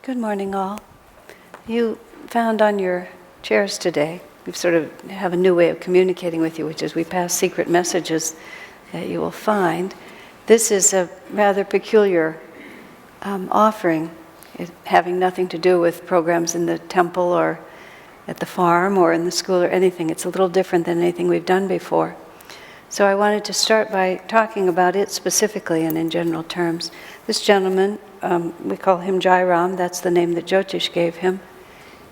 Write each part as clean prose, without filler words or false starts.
Good morning, all. You found on your chairs today, we sort of have a new way of communicating with you, which is we pass secret messages that you will find. This is a rather peculiar offering, having nothing to do with programs in the temple or at the farm or in the school or anything. It's a little different than anything we've done before. So I wanted to start by talking about it specifically and in general terms. This gentleman, we call him Jairam. That's the name that Jyotish gave him.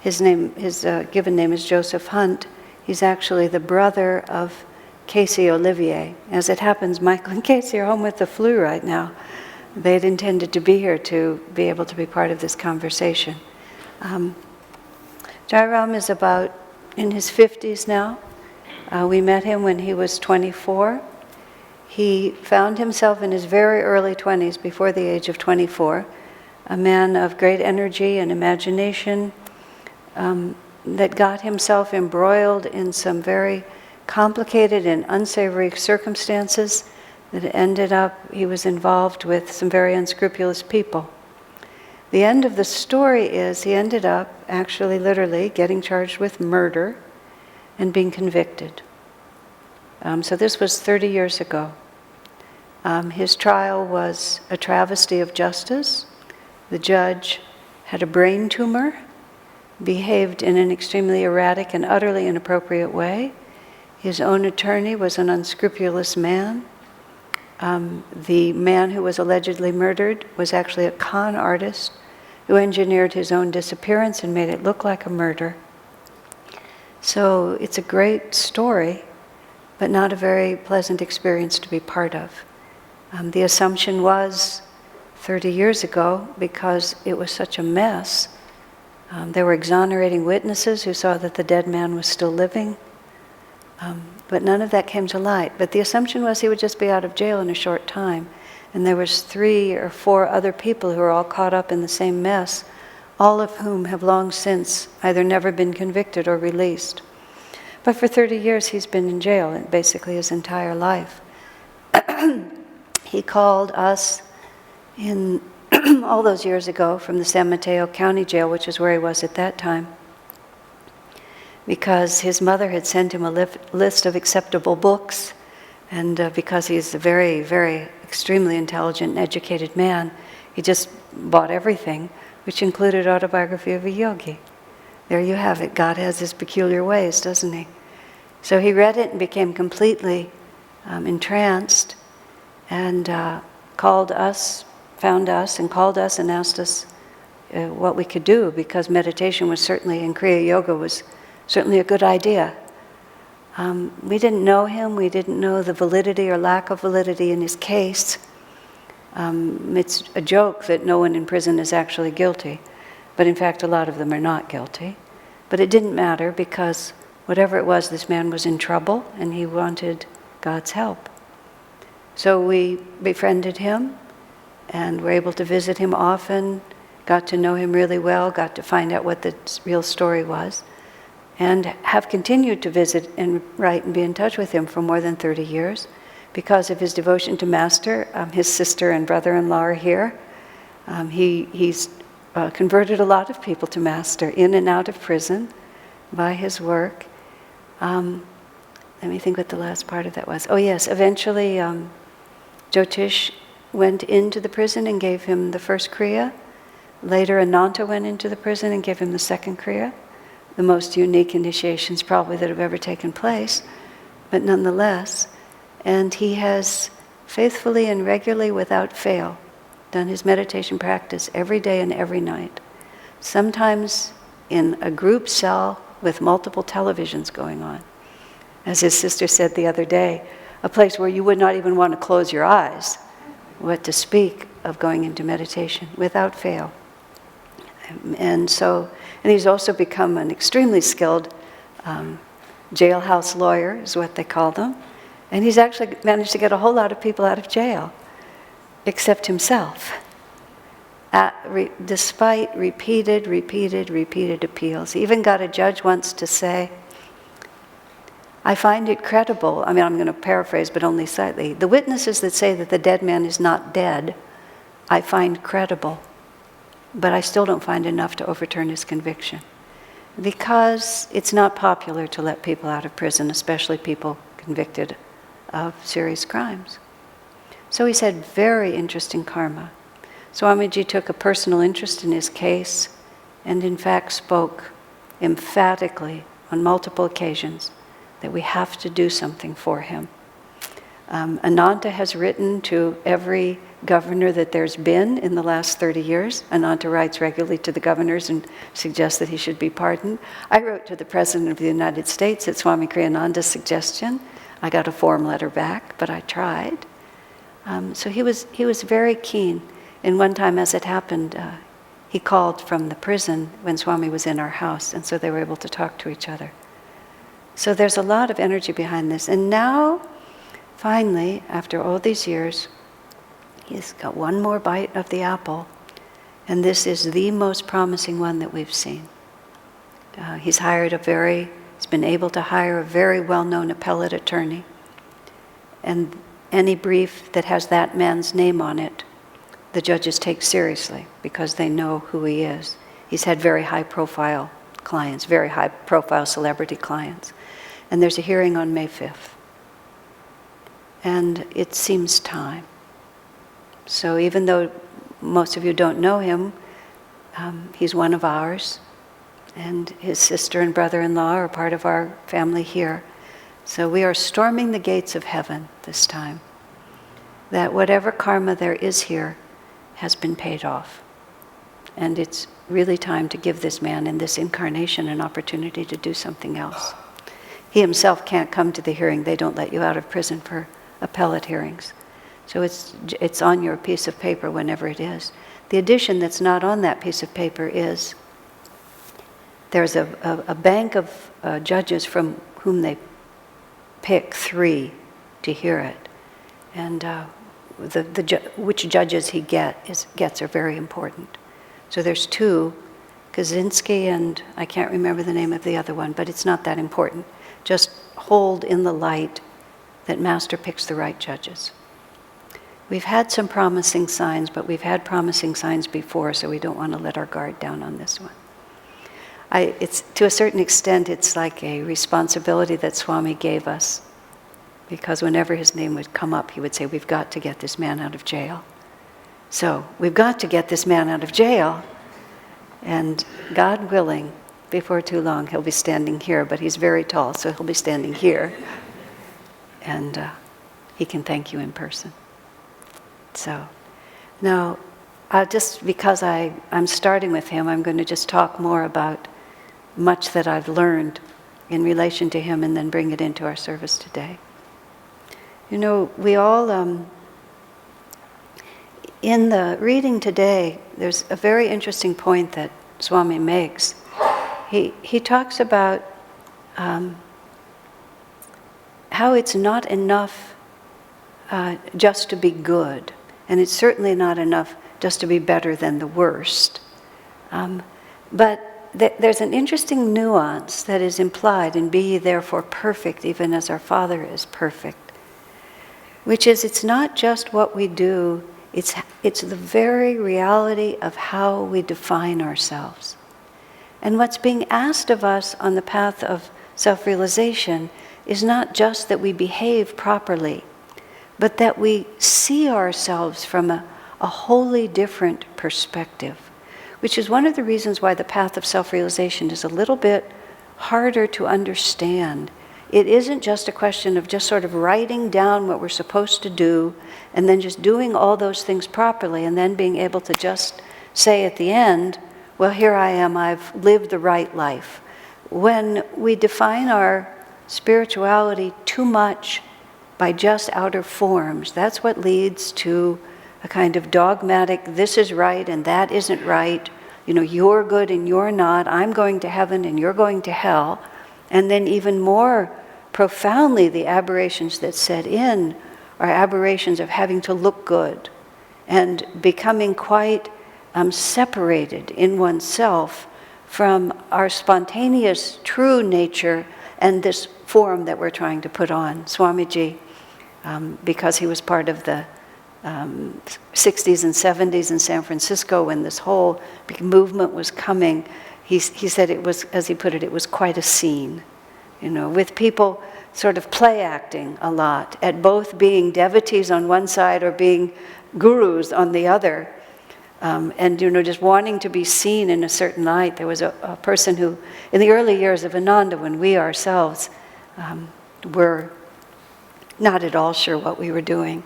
His given name is Joseph Hunt. He's actually the brother of Casey Olivier. As it happens, Michael and Casey are home with the flu right now. They'd intended to be here to be able to be part of this conversation. Jairam is about in his 50s now. We met him when he was 24. He found himself in his very early 20s, before the age of 24, a man of great energy and imagination that got himself embroiled in some very complicated and unsavory circumstances that ended up, he was involved with some very unscrupulous people. The end of the story is he ended up actually literally getting charged with murder and being convicted. So this was 30 years ago. His trial was a travesty of justice. The judge had a brain tumor, behaved in an extremely erratic and utterly inappropriate way. His own attorney was an unscrupulous man. The man who was allegedly murdered was actually a con artist who engineered his own disappearance and made it look like a murder. So it's a great story, but not a very pleasant experience to be part of. The assumption was 30 years ago, because it was such a mess, there were exonerating witnesses who saw that the dead man was still living, but none of that came to light. But the assumption was he would just be out of jail in a short time. And there was 3 or 4 other people who were all caught up in the same mess, all of whom have long since either never been convicted or released. But for 30 years he's been in jail, basically his entire life. He called us in all those years ago from the San Mateo County Jail, which is where he was at that time, because his mother had sent him a list of acceptable books, and because he's a very, very extremely intelligent and educated man, he just bought everything, which included Autobiography of a Yogi. There you have it. God has his peculiar ways, doesn't he? So he read it and became completely entranced, and found us and called us and asked us what we could do, because meditation was certainly, and Kriya Yoga was certainly a good idea. We didn't know him. We didn't know the validity or lack of validity in his case. It's a joke that no one in prison is actually guilty, but in fact a lot of them are not guilty. But it didn't matter, because whatever it was, this man was in trouble and he wanted God's help. So we befriended him and were able to visit him often, got to know him really well, got to find out what the real story was, and have continued to visit and write and be in touch with him for more than 30 years because of his devotion to Master. His sister and brother-in-law are here. He's converted a lot of people to Master in and out of prison by his work. Let me think what the last part of that was. Oh yes, eventually Jyotish went into the prison and gave him the first Kriya. Later Ananta went into the prison and gave him the second Kriya. The most unique initiations probably that have ever taken place, but nonetheless. And he has faithfully and regularly, without fail, done his meditation practice every day and every night. Sometimes in a group cell with multiple televisions going on. As his sister said the other day, a place where you would not even want to close your eyes, what to speak of going into meditation, without fail. And he's also become an extremely skilled jailhouse lawyer, is what they call them. And he's actually managed to get a whole lot of people out of jail, except himself, despite repeated appeals. He even got a judge once to say, I find it credible, I'm going to paraphrase, but only slightly, the witnesses that say that the dead man is not dead, I find credible. but I still don't find enough to overturn his conviction. Because it's not popular to let people out of prison, especially people convicted of serious crimes. So he said, very interesting karma. Swamiji took a personal interest in his case and in fact spoke emphatically on multiple occasions that we have to do something for him. Ananda has written to every governor that there's been in the last 30 years. Ananda writes regularly to the governors and suggests that he should be pardoned. I wrote to the President of the United States at Swami Kriyananda's suggestion. I got a form letter back, but I tried. So he was very keen. And one time, as it happened, he called from the prison when Swami was in our house, and so they were able to talk to each other. So there's a lot of energy behind this. And now, finally, after all these years, he's got one more bite of the apple, and this is the most promising one that we've seen. He's been able to hire a very well-known appellate attorney, and any brief that has that man's name on it, the judges take seriously because they know who he is. He's had very high-profile clients, very high-profile celebrity clients, and there's a hearing on May 5th. And it seems time. So even though most of you don't know him, he's one of ours, and his sister and brother-in-law are part of our family here. So we are storming the gates of heaven this time. That whatever karma there is here has been paid off. And it's really time to give this man in this incarnation an opportunity to do something else. He himself can't come to the hearing. They don't let you out of prison for appellate hearings. So it's on your piece of paper whenever it is. The addition that's not on that piece of paper is there's a bank of judges from whom they pick 3 to hear it. And which judges he gets are very important. So there's 2, Kaczynski and I can't remember the name of the other one, but it's not that important. Just hold in the light that Master picks the right judges. We've had some promising signs, but we've had promising signs before, so we don't want to let our guard down on this one. It's to a certain extent, it's like a responsibility that Swami gave us, because whenever his name would come up, he would say, we've got to get this man out of jail. So we've got to get this man out of jail, and God willing, before too long, he'll be standing here, but he's very tall, so he'll be standing here, and he can thank you in person. So now, just because I'm starting with him, I'm going to just talk more about much that I've learned in relation to him and then bring it into our service today. You know, we all, in the reading today, there's a very interesting point that Swami makes. He talks about how it's not enough just to be good, and it's certainly not enough just to be better than the worst. But there's an interesting nuance that is implied in be ye therefore perfect, even as our Father is perfect, which is it's not just what we do, it's the very reality of how we define ourselves. And what's being asked of us on the path of self-realization is not just that we behave properly, but that we see ourselves from a wholly different perspective, which is one of the reasons why the path of self-realization is a little bit harder to understand. It isn't just a question of just sort of writing down what we're supposed to do and then just doing all those things properly and then being able to just say at the end, well, here I am, I've lived the right life. When we define our spirituality too much by just outer forms, that's what leads to a kind of dogmatic, this is right and that isn't right, you know, you're good and you're not, I'm going to heaven and you're going to hell. And then even more profoundly, the aberrations that set in are aberrations of having to look good and becoming quite separated in oneself from our spontaneous true nature and this form that we're trying to put on. Swamiji, because he was part of the 60s and 70s in San Francisco, when this whole big movement was coming, he said it was, as he put it, it was quite a scene, with people sort of play acting a lot at both being devotees on one side or being gurus on the other, and just wanting to be seen in a certain light. There was a person who, in the early years of Ananda, when we ourselves were not at all sure what we were doing,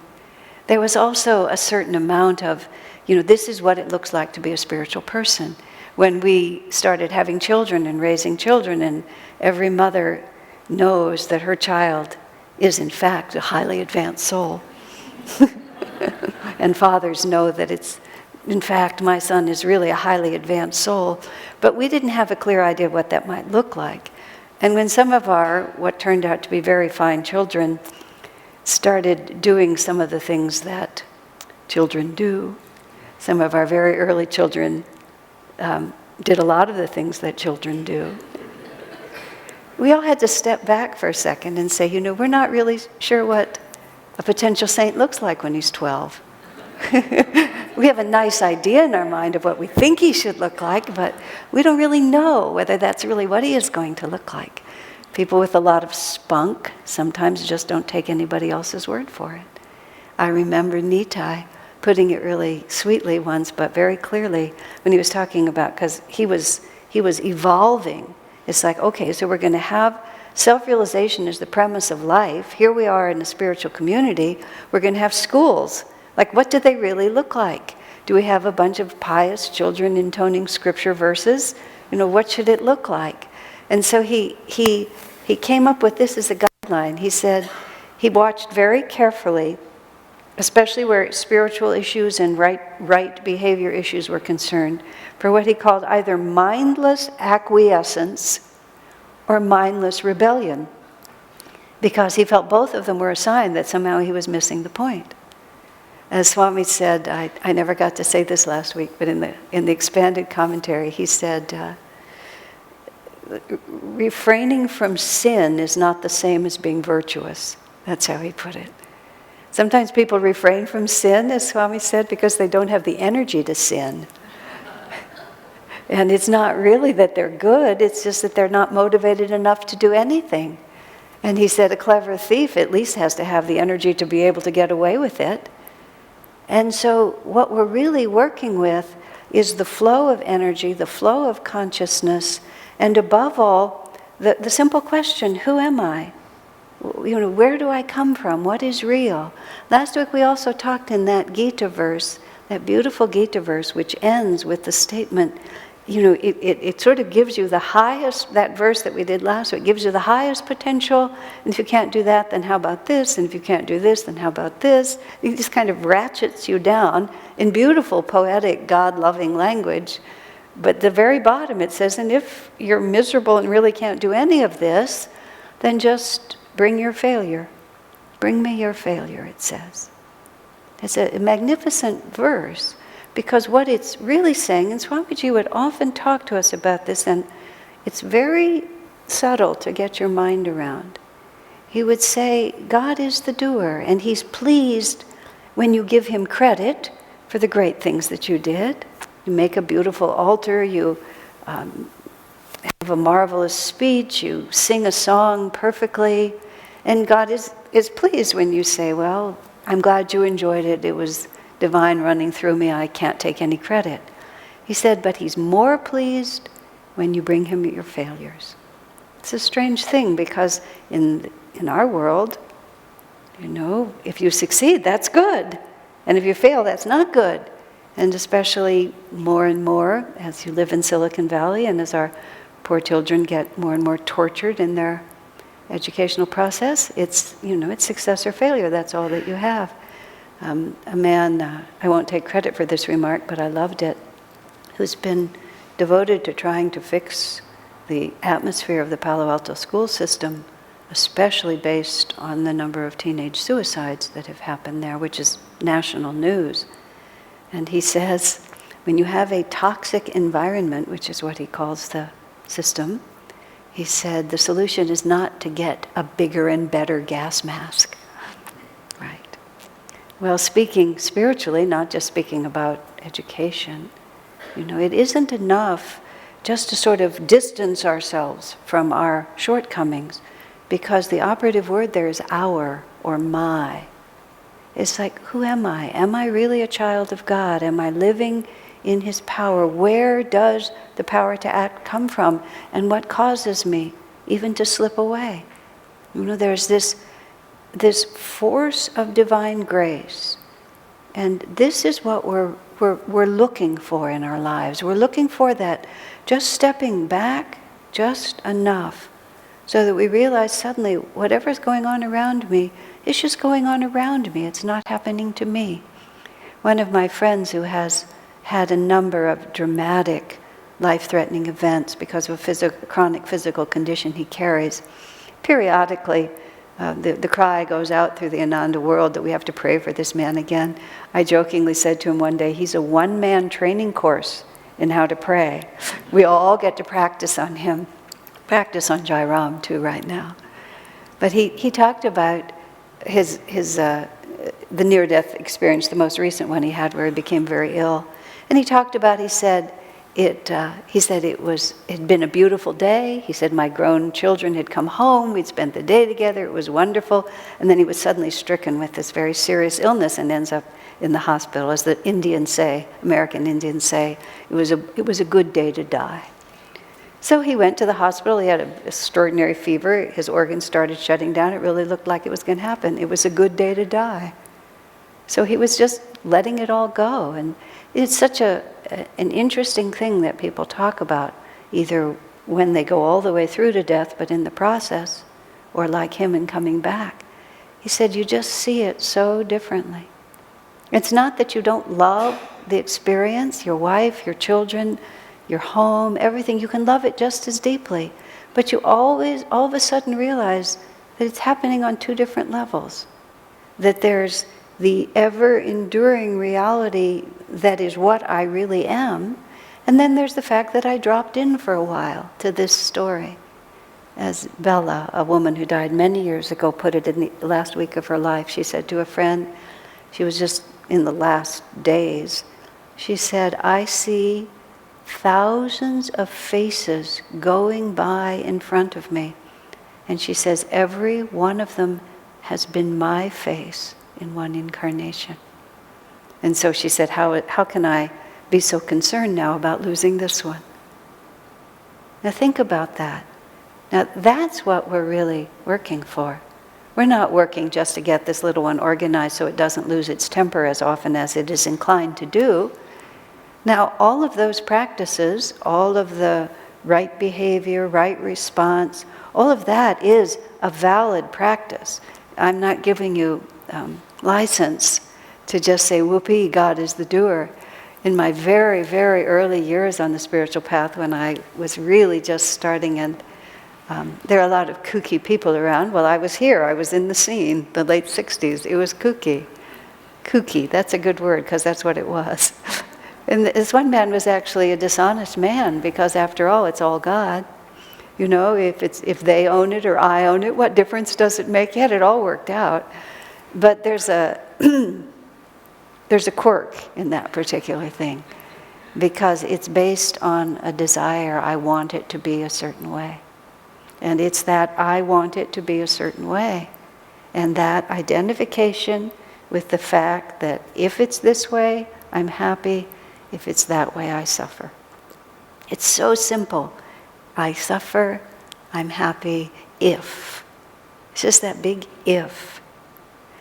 there was also a certain amount of, this is what it looks like to be a spiritual person. When we started having children and raising children, and every mother knows that her child is in fact a highly advanced soul. And fathers know that it's, in fact, my son is really a highly advanced soul. But we didn't have a clear idea of what that might look like. And when some of what turned out to be very fine children started doing some of the things that children do, some of our very early children did a lot of the things that children do, we all had to step back for a second and say, we're not really sure what a potential saint looks like when he's 12. We have a nice idea in our mind of what we think he should look like, but we don't really know whether that's really what he is going to look like. People with a lot of spunk sometimes just don't take anybody else's word for it. I remember Nitai putting it really sweetly once, but very clearly, when he was talking about, because he was evolving. It's like, okay, so we're going to have self-realization as the premise of life. Here we are in a spiritual community. We're going to have schools. Like, what do they really look like? Do we have a bunch of pious children intoning scripture verses? What should it look like? And so he came up with this as a guideline. He said he watched very carefully, especially where spiritual issues and right behavior issues were concerned, for what he called either mindless acquiescence or mindless rebellion, because he felt both of them were a sign that somehow he was missing the point. As Swami said, I never got to say this last week, but in the expanded commentary, he said, refraining from sin is not the same as being virtuous. That's how he put it. Sometimes people refrain from sin, as Swami said, because they don't have the energy to sin. And it's not really that they're good, it's just that they're not motivated enough to do anything. And he said a clever thief at least has to have the energy to be able to get away with it. And so what we're really working with is the flow of energy, the flow of consciousness, and above all, the simple question, who am I? Where do I come from? What is real? Last week we also talked in that Gita verse, that beautiful Gita verse, which ends with the statement, it sort of gives you the highest, that verse that we did last week, gives you the highest potential, and if you can't do that, then how about this? And if you can't do this, then how about this? It just kind of ratchets you down in beautiful, poetic, God-loving language. But the very bottom it says, and if you're miserable and really can't do any of this, then just bring your failure. Bring me your failure, it says. It's a magnificent verse, because what it's really saying, and Swamiji would often talk to us about this, and it's very subtle to get your mind around. He would say, God is the doer, and he's pleased when you give him credit for the great things that you did. You make a beautiful altar, you have a marvelous speech, you sing a song perfectly, and God is pleased when you say, well, I'm glad you enjoyed it, it was divine running through me, I can't take any credit. He said, but he's more pleased when you bring him your failures. It's a strange thing, because in our world, if you succeed, that's good. And if you fail, that's not good. And especially more and more as you live in Silicon Valley and as our poor children get more and more tortured in their educational process, it's success or failure, that's all that you have. A man, I won't take credit for this remark, but I loved it, who's been devoted to trying to fix the atmosphere of the Palo Alto school system, especially based on the number of teenage suicides that have happened there, which is national news. And he says, when you have a toxic environment, which is what he calls the system, he said the solution is not to get a bigger and better gas mask. Right. Well, speaking spiritually, not just speaking about education, it isn't enough just to sort of distance ourselves from our shortcomings, because the operative word there is our or my. It's like, who am I? Am I really a child of God? Am I living in His power? Where does the power to act come from? And what causes me even to slip away? There's this force of divine grace. And this is what we're looking for in our lives. We're looking for that, just stepping back just enough so that we realize suddenly whatever's going on around me is just going on around me. It's not happening to me. One of my friends who has had a number of dramatic, life-threatening events because of a chronic physical condition he carries, periodically the cry goes out through the Ananda world that we have to pray for this man again. I jokingly said to him one day, he's a one-man training course in how to pray. We all get to practice on him. Practice on Jairam too right now. But he talked about the near-death experience, the most recent one he had where he became very ill. And he talked about, he said it had been a beautiful day. He said my grown children had come home. We'd spent the day together. It was wonderful. And then he was suddenly stricken with this very serious illness and ends up in the hospital. As the Indians say, American Indians say, it was a good day to die. So he went to the hospital. He had an extraordinary fever. His organs started shutting down. It really looked like it was going to happen. It was a good day to die. So he was just letting it all go. And it's such an interesting thing that people talk about, either when they go all the way through to death, but in the process, or like him in coming back. He said, you just see it so differently. It's not that you don't love the experience, your wife, your children, your home, everything. You can love it just as deeply. But you always, all of a sudden realize that it's happening on two different levels. That there's the ever-enduring reality that is what I really am, and then there's the fact that I dropped in for a while to this story. As Bella, a woman who died many years ago, put it in the last week of her life, she said to a friend, she was just in the last days, she said, I see thousands of faces going by in front of me. And she says, every one of them has been my face in one incarnation. And so she said, how can I be so concerned now about losing this one? Now think about that. Now that's what we're really working for. We're not working just to get this little one organized so it doesn't lose its temper as often as it is inclined to do. Now, all of those practices, all of the right behavior, right response, all of that is a valid practice. I'm not giving you license to just say, whoopee, God is the doer. In my very, very early years on the spiritual path, when I was really just starting, and there are a lot of kooky people around. Well, I was here, I was in the scene, the late 60s. It was kooky. Kooky, that's a good word, because that's what it was. And this one man was actually a dishonest man, because after all, it's all God. If they own it or I own it, what difference does it make? Yet it all worked out. But there's a quirk in that particular thing, because it's based on a desire. I want it to be a certain way. And it's that I want it to be a certain way. And that identification with the fact that if it's this way, I'm happy. If it's that way, I suffer. It's so simple. I suffer, I'm happy, if. It's just that big if.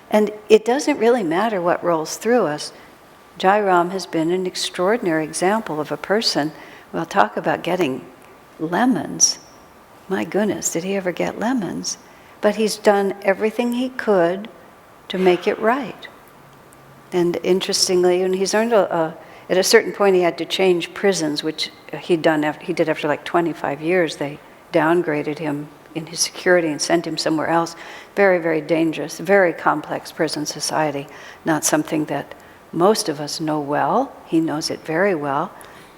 And it doesn't really matter what rolls through us. Jairam has been an extraordinary example of a person. We'll talk about getting lemons. My goodness, did he ever get lemons? But he's done everything he could to make it right. And interestingly, and he's earned at a certain point he had to change prisons, which he did after like 25 years. They downgraded him in his security and sent him somewhere else. Very, very dangerous, very complex prison society. Not something that most of us know well. He knows it very well.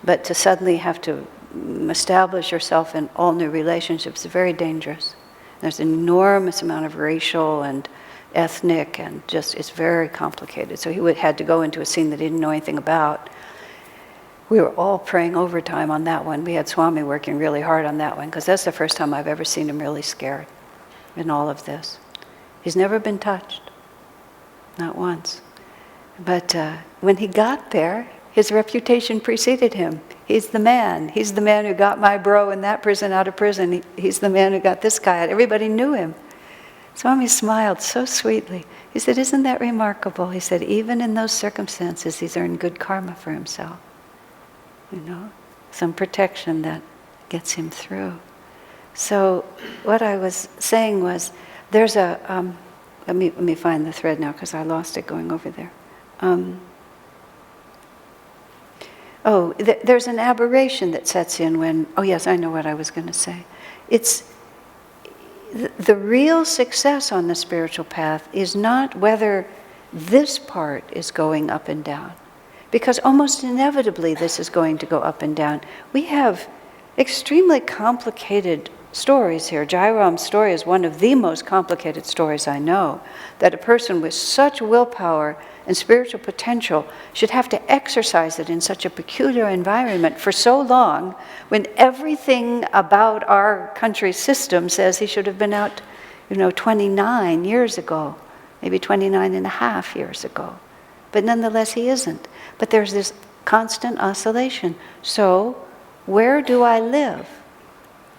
But to suddenly have to establish yourself in all new relationships is very dangerous. There's an enormous amount of racial and ethnic, and just, it's very complicated. So he had to go into a scene that he didn't know anything about. We were all praying overtime on that one. We had Swami working really hard on that one, because that's the first time I've ever seen him really scared in all of this. He's never been touched, not once. But when he got there, his reputation preceded him. He's the man. He's the man who got my bro in that prison out of prison. He's the man who got this guy out. Everybody knew him. Swami smiled so sweetly. He said, isn't that remarkable? He said, even in those circumstances, he's earned good karma for himself. You know, some protection that gets him through. So what I was saying was, there's a, let me find the thread now because I lost it going over there. There's an aberration that sets in when, oh yes, I know what I was going to say. It's the real success on the spiritual path is not whether this part is going up and down, because almost inevitably this is going to go up and down. We have extremely complicated stories here. Jairam's story is one of the most complicated stories I know, that a person with such willpower and spiritual potential should have to exercise it in such a peculiar environment for so long, when everything about our country's system says he should have been out, 29 years ago, maybe 29 and a half years ago. But nonetheless, he isn't. But there's this constant oscillation. So, where do I live?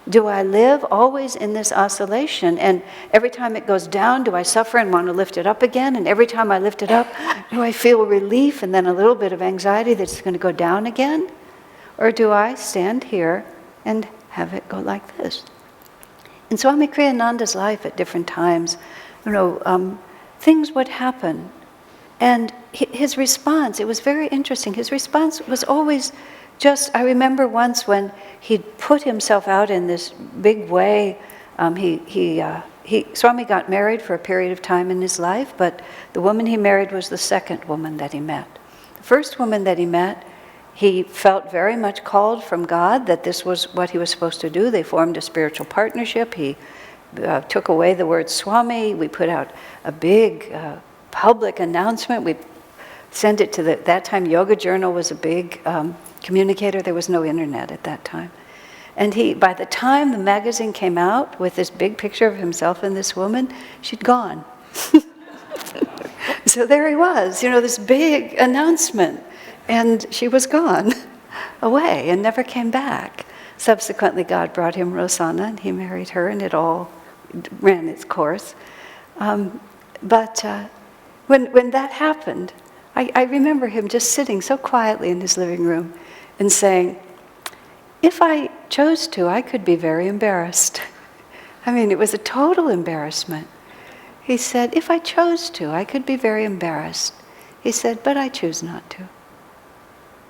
Do I live always in this oscillation? And every time it goes down, do I suffer and want to lift it up again? And every time I lift it up, do I feel relief and then a little bit of anxiety that it's going to go down again? Or do I stand here and have it go like this? In Swami Kriyananda's life at different times, things would happen. And his response, it was very interesting. His response was always I remember once when he'd put himself out in this big way. Swami got married for a period of time in his life, but the woman he married was the second woman that he met. The first woman that he met, he felt very much called from God that this was what he was supposed to do. They formed a spiritual partnership. He took away the word Swami. We put out a big public announcement. We sent it to that time Yoga Journal was a big communicator. There was no internet at that time. And by the time the magazine came out with this big picture of himself and this woman, she'd gone. So there he was, this big announcement. And she was gone, away, and never came back. Subsequently, God brought him Rosanna, and he married her, and it all ran its course. But when that happened, I remember him just sitting so quietly in his living room and saying, if I chose to, I could be very embarrassed. I mean, it was a total embarrassment. He said, if I chose to, I could be very embarrassed. He said, but I choose not to.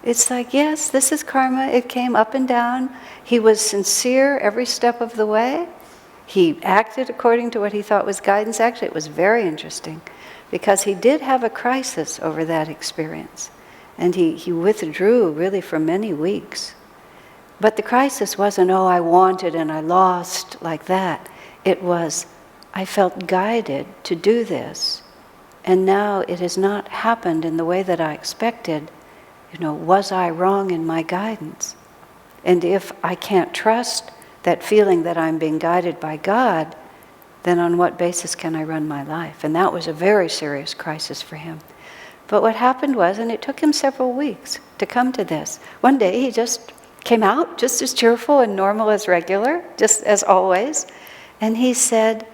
It's like, yes, this is karma. It came up and down. He was sincere every step of the way. He acted according to what he thought was guidance. Actually, it was very interesting, because he did have a crisis over that experience. And he withdrew really for many weeks. But the crisis wasn't, I wanted and I lost, like that. It was, I felt guided to do this. And now it has not happened in the way that I expected. Was I wrong in my guidance? And if I can't trust that feeling that I'm being guided by God, then on what basis can I run my life? And that was a very serious crisis for him. But what happened was, and it took him several weeks to come to this. One day he just came out, just as cheerful and normal as regular, just as always. And he said,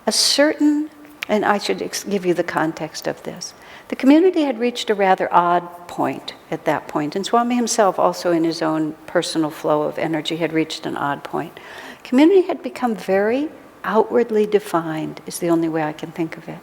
and I should give you the context of this. The community had reached a rather odd point at that point. And Swami himself, also in his own personal flow of energy, had reached an odd point. Community had become very outwardly defined, is the only way I can think of it.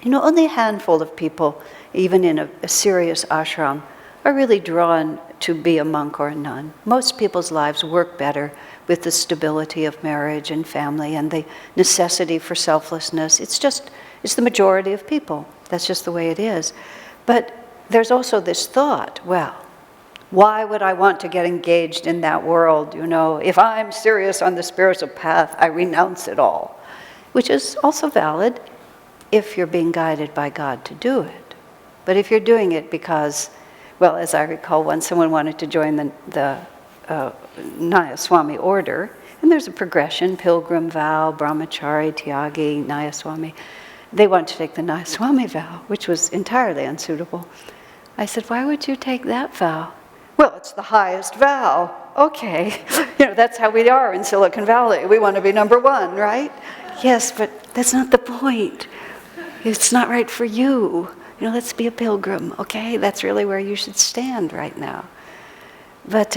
Only a handful of people, even in a serious ashram, are really drawn to be a monk or a nun. Most people's lives work better with the stability of marriage and family and the necessity for selflessness. It's the majority of people. That's just the way it is. But there's also this thought, well, why would I want to get engaged in that world? If I'm serious on the spiritual path, I renounce it all, which is also valid. if you're being guided by God to do it. But if you're doing it because, well, as I recall, once someone wanted to join the Nayaswami order, and there's a progression: pilgrim vow, brahmachari, tyagi, Nayaswami. They wanted to take the Nayaswami vow, which was entirely unsuitable. I said, why would you take that vow? Well, it's the highest vow. Okay. That's how we are in Silicon Valley. We want to be number one, right? Yes, but that's not the point. It's not right for you. Let's be a pilgrim, okay? That's really where you should stand right now. But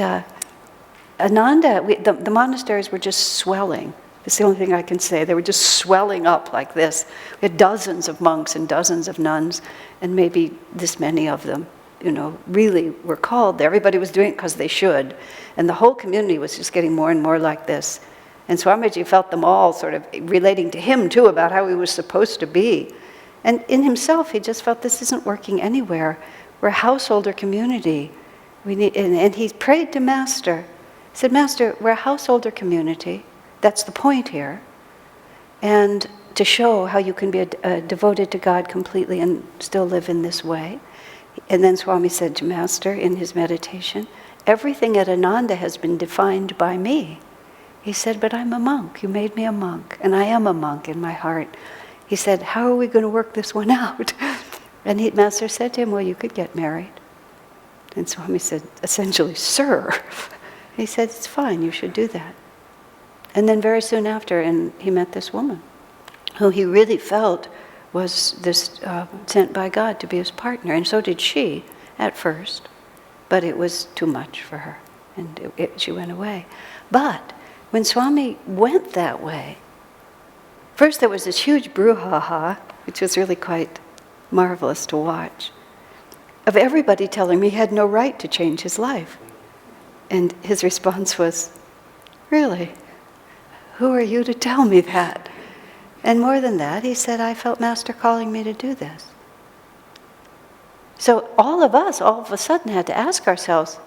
Ananda, the monasteries were just swelling. That's the only thing I can say. They were just swelling up like this. We had dozens of monks and dozens of nuns, and maybe this many of them, really were called there. Everybody was doing it because they should. And the whole community was just getting more and more like this. And Swamiji felt them all sort of relating to him, too, about how he was supposed to be. And in himself, he just felt this isn't working anywhere. We're a householder community. And he prayed to Master. He said, Master, we're a householder community. That's the point here. And to show how you can be devoted to God completely and still live in this way. And then Swami said to Master in his meditation, everything at Ananda has been defined by me. He said, but I'm a monk. You made me a monk. And I am a monk in my heart. He said, how are we going to work this one out? And Master said to him, well, you could get married. And Swami said, essentially, sir. He said, it's fine, you should do that. And then very soon after, he met this woman, who he really felt was this sent by God to be his partner. And so did she at first, but it was too much for her, and she went away. But when Swami went that way, first there was this huge brouhaha, which was really quite marvelous to watch, of everybody telling me he had no right to change his life. And his response was, really? Who are you to tell me that? And more than that, he said, I felt Master calling me to do this. So all of us, all of a sudden, had to ask ourselves,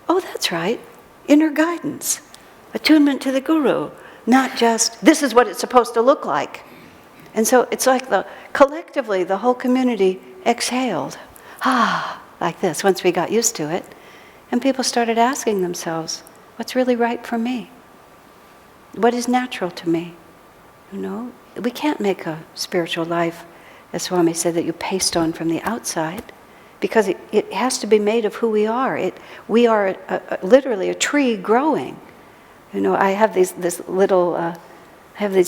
oh, that's right, inner guidance, attunement to the Guru, not just, this is what it's supposed to look like. And so it's like collectively, the whole community exhaled, like this, once we got used to it. And people started asking themselves, what's really right for me? What is natural to me? We can't make a spiritual life, as Swami said, that you paste on from the outside, because it has to be made of who we are. We are literally a tree growing. I have these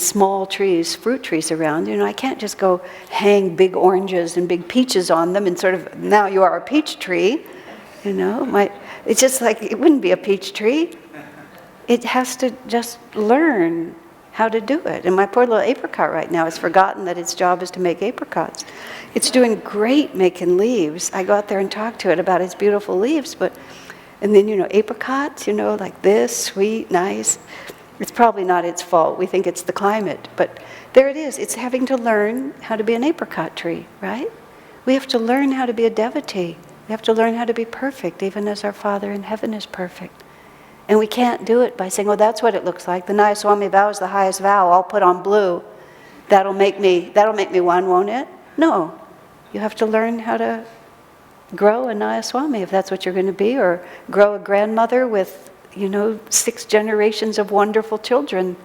small trees, fruit trees around. I can't just go hang big oranges and big peaches on them and sort of, now you are a peach tree. It's just like, it wouldn't be a peach tree. It has to just learn how to do it. And my poor little apricot right now has forgotten that its job is to make apricots. It's doing great making leaves. I go out there and talk to it about its beautiful leaves, and then, apricots, like this, sweet, nice. It's probably not its fault. We think it's the climate. But there it is. It's having to learn how to be an apricot tree, right? We have to learn how to be a devotee. We have to learn how to be perfect, even as our Father in heaven is perfect. And we can't do it by saying, oh, that's what it looks like. The Nayaswami vow is the highest vow. I'll put on blue. That'll make me one, won't it? No. You have to learn how to grow a Nayaswami, if that's what you're going to be, or grow a grandmother with, 6 generations of wonderful children,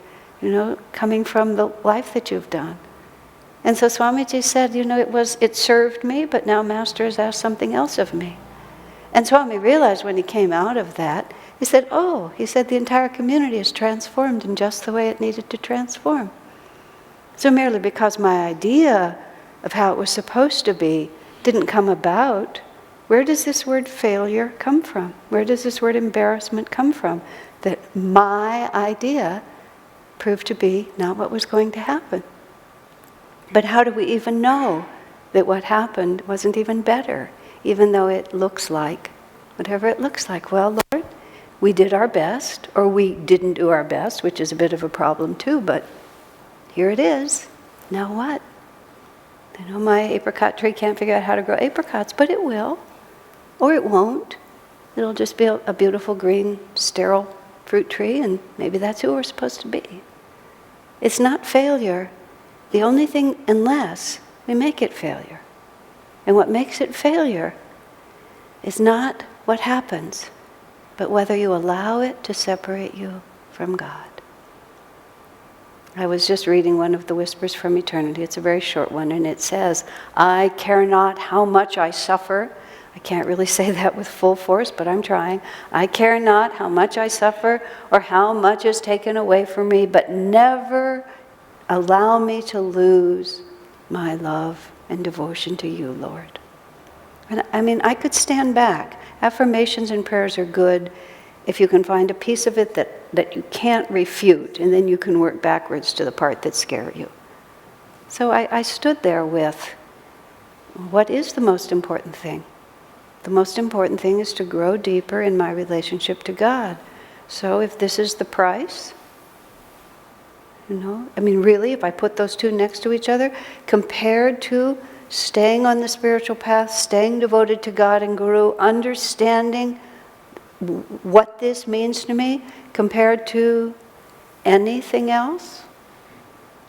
coming from the life that you've done. And so Swamiji said, it served me, but now Master has asked something else of me. And Swami realized when he came out of that, he said, the entire community is transformed in just the way it needed to transform. So merely because my idea of how it was supposed to be didn't come about, where does this word failure come from? Where does this word embarrassment come from? That my idea proved to be not what was going to happen. But how do we even know that what happened wasn't even better, even though it looks like whatever it looks like? Well, Lord, we did our best, or we didn't do our best, which is a bit of a problem too, but here it is. Now what? My apricot tree can't figure out how to grow apricots, but it will, or it won't. It'll just be a beautiful green, sterile fruit tree, and maybe that's who we're supposed to be. It's not failure. The only thing, unless we make it failure. And what makes it failure is not what happens, but whether you allow it to separate you from God. I was just reading one of the Whispers from Eternity. It's a very short one, and it says, I care not how much I suffer. I can't really say that with full force, but I'm trying. I care not how much I suffer or how much is taken away from me, but never allow me to lose my love and devotion to you, Lord. And I mean, I could stand back. Affirmations and prayers are good if you can find a piece of it that you can't refute, and then you can work backwards to the part that scare you. So I stood there with, what is the most important thing? The most important thing is to grow deeper in my relationship to God. So if this is the price, I mean, really, if I put those two next to each other, compared to staying on the spiritual path, staying devoted to God and Guru, understanding what this means to me, compared to anything else,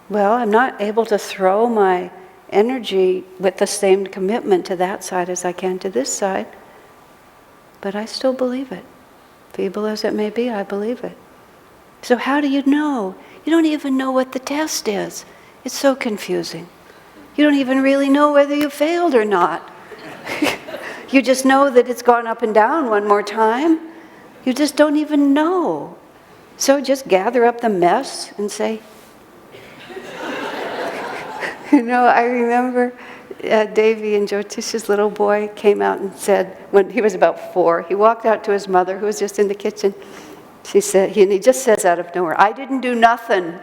well, I'm not able to throw my energy with the same commitment to that side as I can to this side, but I still believe it. Feeble as it may be, I believe it. So how do you know? You don't even know what the test is. It's so confusing. You don't even really know whether you failed or not. You just know that it's gone up and down one more time. You just don't even know. So just gather up the mess and say, I remember Davy and Jyotish's little boy came out and said, when he was about 4, he walked out to his mother who was just in the kitchen. She said, and he just says out of nowhere, I didn't do nothing.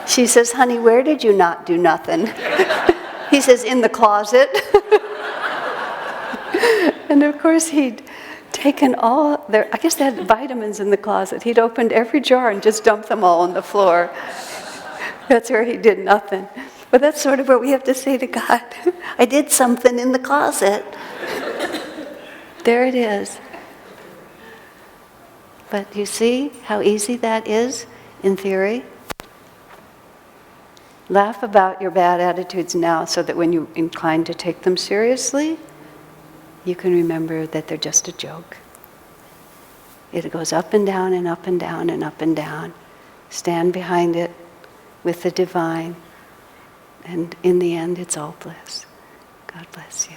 She says, honey, where did you not do nothing? He says, in the closet. And of course he'd taken all I guess they had vitamins in the closet. He'd opened every jar and just dumped them all on the floor. That's where he did nothing. But that's sort of what we have to say to God. I did something in the closet. There it is. But you see how easy that is in theory? Laugh about your bad attitudes now so that when you're inclined to take them seriously, you can remember that they're just a joke. It goes up and down and up and down and up and down. Stand behind it with the divine, and in the end, it's all bliss. God bless you.